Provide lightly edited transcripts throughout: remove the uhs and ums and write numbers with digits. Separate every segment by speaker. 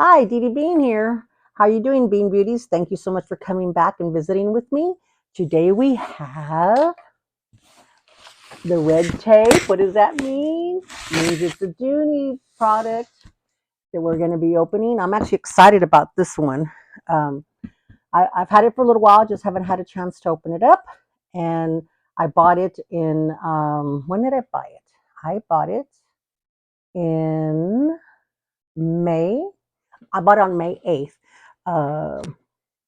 Speaker 1: Hi, Dee Dee Bean here. How you doing, Bean Beauties? Thank you so much for coming back and visiting with me. Today we have the red tape. What does that mean? It means it's a Dooney product that we're going to be opening. I'm actually excited about this one. Um, I've had it for a little while, just haven't had a chance to open it up. And I bought it in, when did I buy it? I bought it in May. I bought it on May 8th.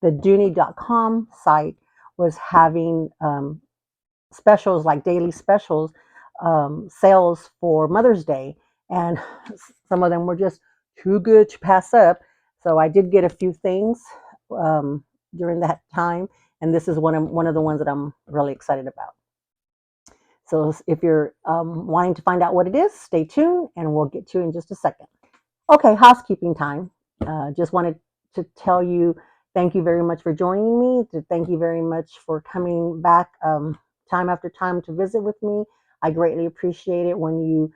Speaker 1: The Dooney.com site was having specials, like daily specials, sales for Mother's Day, and some of them were just too good to pass up. So I did get a few things during that time, and this is one of the ones that I'm really excited about. So if you're wanting to find out what it is, stay tuned, and we'll get to it in just a second. Okay, housekeeping time. Just wanted to tell you thank you very much for joining me. Thank you very much for coming back time after time to visit with me. I greatly appreciate it when you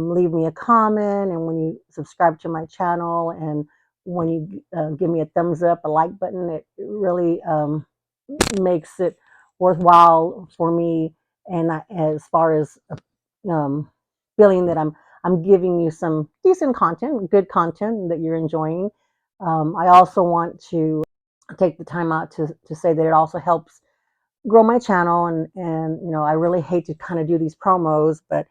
Speaker 1: leave me a comment and when you subscribe to my channel and when you give me a thumbs up, a like button. It really makes it worthwhile for me. And as far as um, feeling that I'm giving you some decent content, good content that you're enjoying. I also want to take the time out to say that it also helps grow my channel, and you know, I really hate to kind of do these promos, but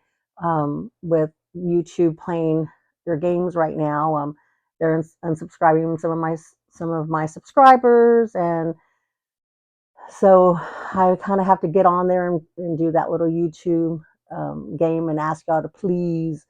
Speaker 1: with YouTube playing their games right now, they're unsubscribing some of my subscribers, and so I kind of have to get on there and do that little YouTube game and ask y'all to please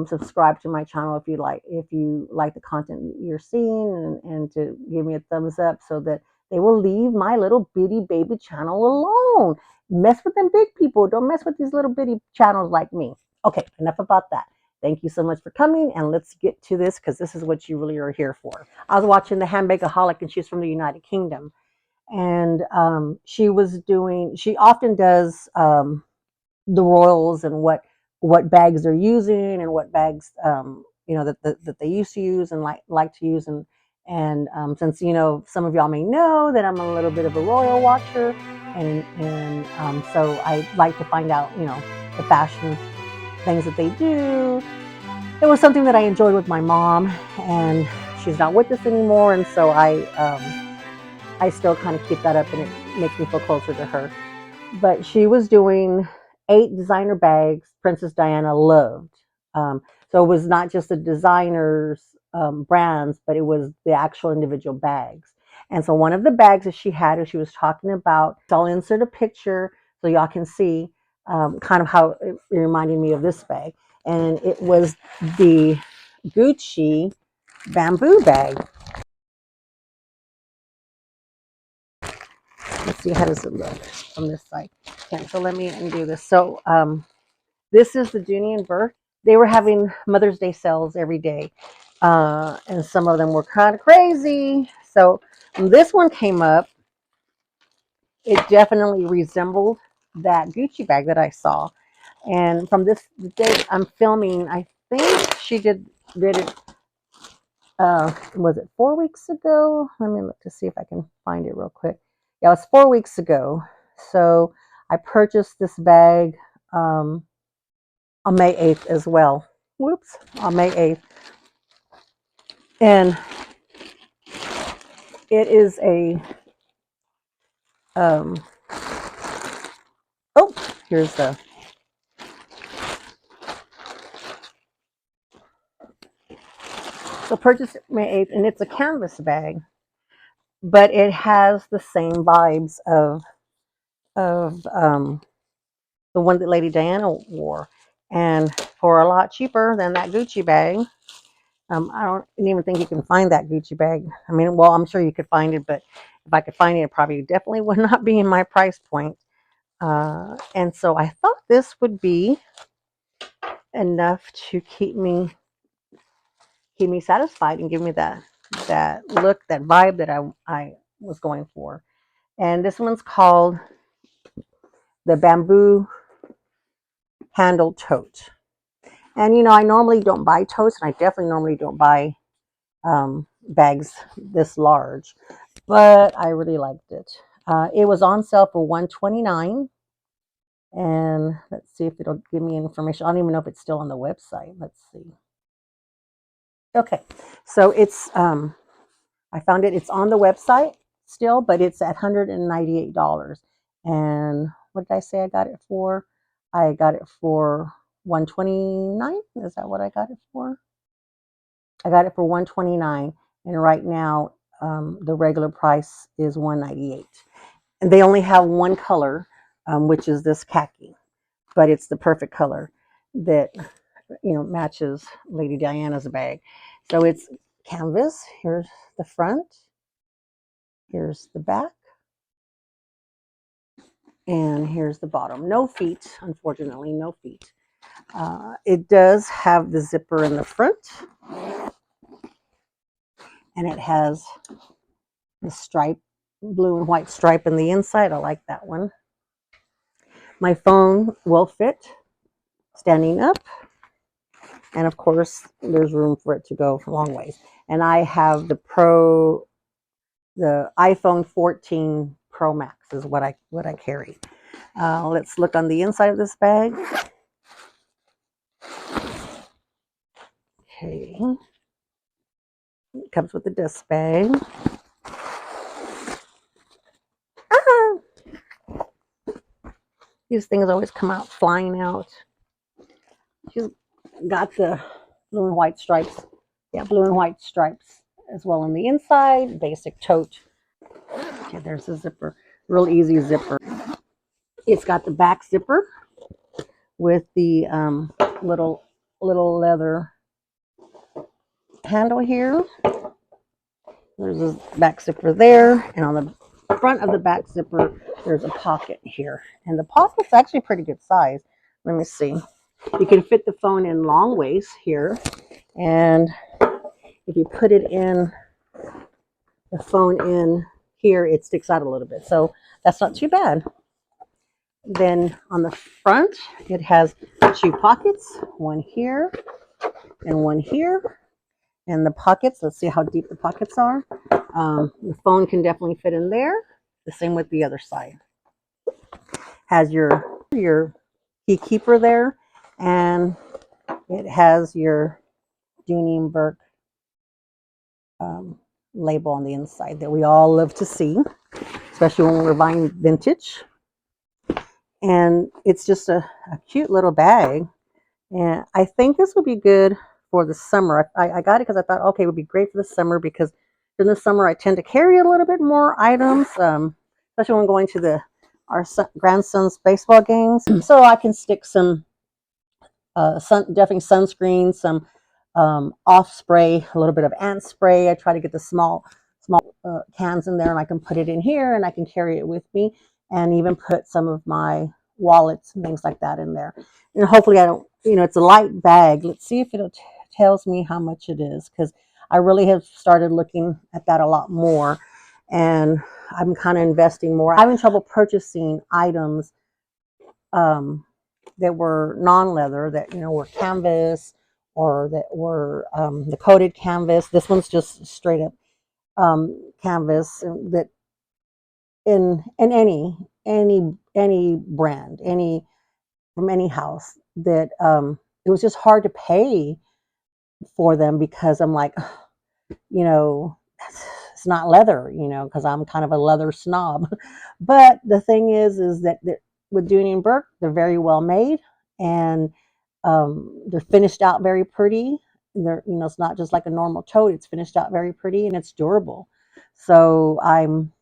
Speaker 1: subscribe to my channel if you like the content you're seeing, and to give me a thumbs up so that they will leave my little bitty baby channel alone. Mess with them big people. Don't mess with these little bitty channels like me. Okay, enough about that. Thank you so much for coming, and let's get to this because this is what you really are here for. I was watching the Handbagaholic, and she's from the United Kingdom, and she often does the royals and what bags they're using and what bags you know that they used to use and like to use, and since you know some of y'all may know that I'm a little bit of a royal watcher, and so I like to find out, you know, the fashion things that they do. It was something that I enjoyed with my mom, and she's not with us anymore, and so I still kind of keep that up, and it makes me feel closer to her. But she was doing 8 designer bags Princess Diana loved. So it was not just the designers' brands, but it was the actual individual bags. And so one of the bags that she had, as she was talking about, I'll insert a picture so y'all can see kind of how it reminded me of this bag. And it was the Gucci bamboo bag. Let's see, how does it look from this side? Okay, so let me undo this. So this is the Dooney and Bourke. They were having Mother's Day sales every day, and some of them were kind of crazy. So when this one came up, it definitely resembled that Gucci bag that I saw. And from this date I'm filming, I think she did it. Was it 4 weeks ago? Let me look to see if I can find it real quick. Yeah, it was 4 weeks ago. So I purchased this bag on May 8th as well. Whoops, on May 8th. And it is a, um, oh, here's the, so purchased May 8th, and it's a canvas bag, but it has the same vibes of the one that Lady Diana wore, and for a lot cheaper than that Gucci bag. I don't even think you can find that Gucci bag. I mean, well, I'm sure you could find it, but if I could find it, it probably definitely would not be in my price point. And so I thought this would be enough to keep me satisfied and give me that look, that vibe that I was going for. And this one's called the Bamboo Handle Tote. And you know, I normally don't buy totes, and I definitely normally don't buy bags this large, but I really liked it. It was on sale for $129, and let's see if it'll give me information. I don't even know if it's still on the website. Let's see. Okay, so it's I found it. It's on the website still, but it's at $198. And what did I say I got it for? I got it for $129. Is that what I got it for? I got it for $129, and right now the regular price is $198. And they only have one color, which is this khaki, but it's the perfect color that matches Lady Diana's bag. So it's canvas. Here's the front. Here's the back. And here's the bottom. No feet, unfortunately, no feet. It does have the zipper in the front, and it has the stripe, blue and white stripe in the inside. I like that one. My phone will fit standing up, and of course, there's room for it to go a long ways. And I have the iPhone 14 Pro Max is what I carry. Let's look on the inside of this bag. Okay. It comes with a dust bag. These things always come out flying out. She's got the blue and white stripes. Yeah, blue and white stripes as well on the inside. Basic tote. Okay, there's a zipper. Real easy zipper. It's got the back zipper with the little leather handle here. There's a back zipper there, and on the front of the back zipper, there's a pocket here. And the pocket's actually pretty good size. Let me see. You can fit the phone in long ways here, and if you put it in, the phone in here, it sticks out a little bit. So that's not too bad. Then on the front, it has two pockets, one here and one here. And the pockets, let's see how deep the pockets are. The phone can definitely fit in there. The same with the other side. Has your key keeper there, and it has your Dooney and Bourke label on the inside that we all love to see, especially when we're buying vintage. And it's just a cute little bag. And I think this would be good for the summer. I got it because I thought, okay, it would be great for the summer, because in the summer I tend to carry a little bit more items, especially when going to our grandson's baseball games. So I can stick some definitely sunscreen, some off spray, a little bit of ant spray. I try to get the small cans in there, and I can put it in here, and I can carry it with me, and even put some of my wallets and things like that in there. And hopefully I don't, it's a light bag. Let's see if it tells me how much it is, because I really have started looking at that a lot more, and I'm kind of investing more. I'm having trouble purchasing items that were non-leather, that were canvas, or that were the coated canvas. This one's just straight up canvas, that in any brand, from any house, that it was just hard to pay for them, because I'm like, it's not leather, because I'm kind of a leather snob. But the thing is that with Dooney and Bourke, they're very well made, and they're finished out very pretty. They're, it's not just like a normal tote. It's finished out very pretty, and it's durable. So I'm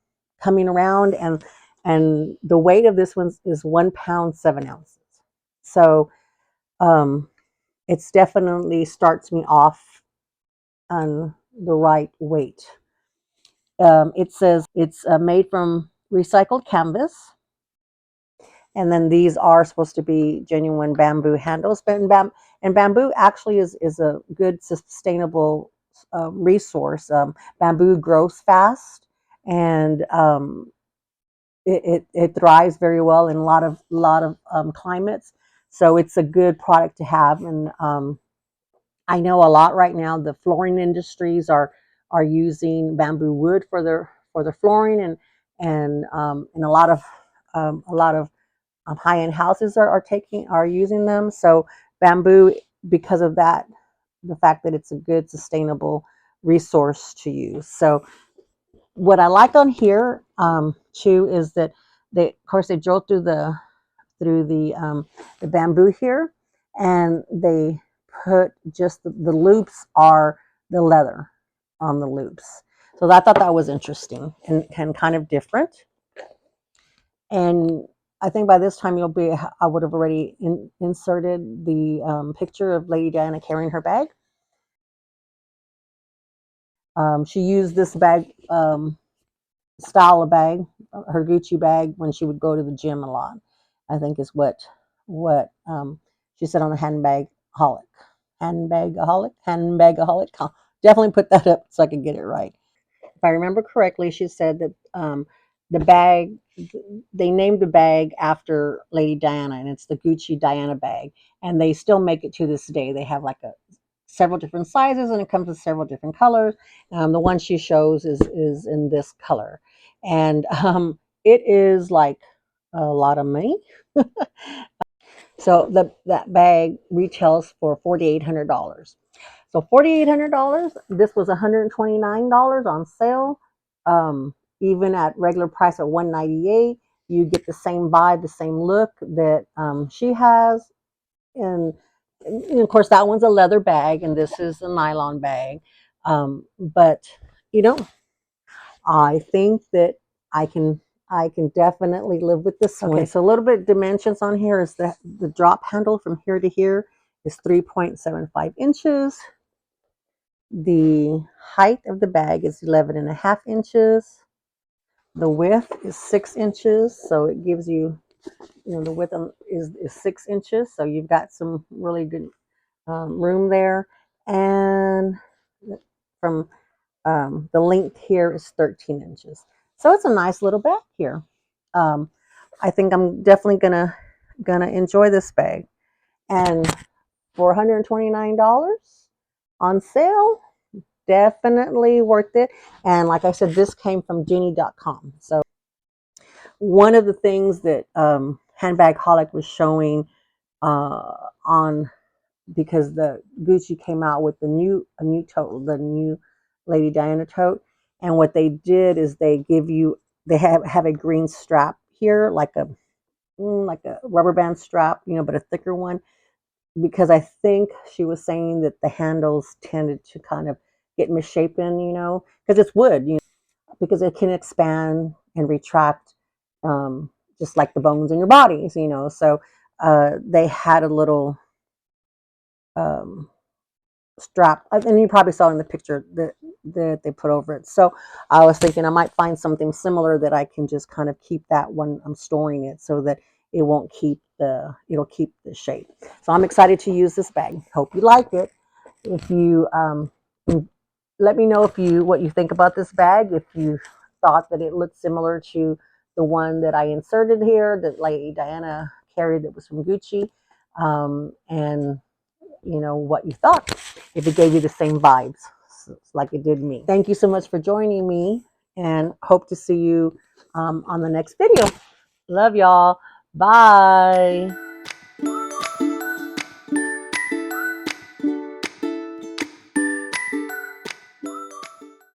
Speaker 1: coming around, and the weight of this one is 1 pound 7 ounces. So it's definitely starts me off on the right weight. It says it's made from recycled canvas. And then these are supposed to be genuine bamboo handles. And bamboo actually is a good sustainable resource. Bamboo grows fast, and it thrives very well in a lot of climates. So it's a good product to have. And I know a lot right now. The flooring industries are using bamboo wood for their flooring, and a lot of high-end houses are using them. So bamboo, because of that, the fact that it's a good sustainable resource to use. So what I like on here too is that of course they drove through the bamboo here, and they put just the loops are the leather on the loops. So I thought that was interesting and kind of different. And I think by this time I would have already inserted the picture of Lady Diana carrying her bag. She used this bag style of bag, her Gucci bag, when she would go to the gym a lot. I think is what she said on the handbagaholic. I'll definitely put that up so I can get it right. If I remember correctly, she said that the bag, they named the bag after Lady Diana, and it's the Gucci Diana bag, and they still make it to this day. They have like several different sizes, and it comes with several different colors. The one she shows is in this color, and it is like a lot of money. So that bag retails for $4,800. So $4,800. This was $129 on sale. Even at regular price at $198, you get the same vibe, the same look that she has. And of course, that one's a leather bag, and this is a nylon bag. But you know, I think that I can I can definitely live with this one. Okay, so a little bit dimensions on here is that the drop handle from here to here is 3.75 inches. The height of the bag is 11.5 inches. The width is 6 inches, so it gives you, the width is 6 inches, so you've got some really good room there. And from the length here is 13 inches. So it's a nice little bag here. I think I'm definitely gonna enjoy this bag. And for $129 on sale, definitely worth it. And like I said, this came from Dooney.com. So one of the things that Handbag Holic was showing on, because the Gucci came out with a new tote, the new Lady Diana tote, and what they did is they have a green strap here, like a rubber band strap, but a thicker one, because I think she was saying that the handles tended to kind of get misshapen, because it's wood, because it can expand and retract, just like the bones in your bodies, So they had a little um, strap, and you probably saw in the picture that they put over it. So I was thinking I might find something similar that I can just kind of keep that when I'm storing it, so that it'll keep the shape. So I'm excited to use this bag. Hope you like it. If you let me know what you think about this bag. If you thought that it looked similar to the one that I inserted here that Lady Diana carried that was from Gucci, and what you thought, if it gave you the same vibes like it did me. Thank you so much for joining me, and hope to see you on the next video. Love y'all. Bye.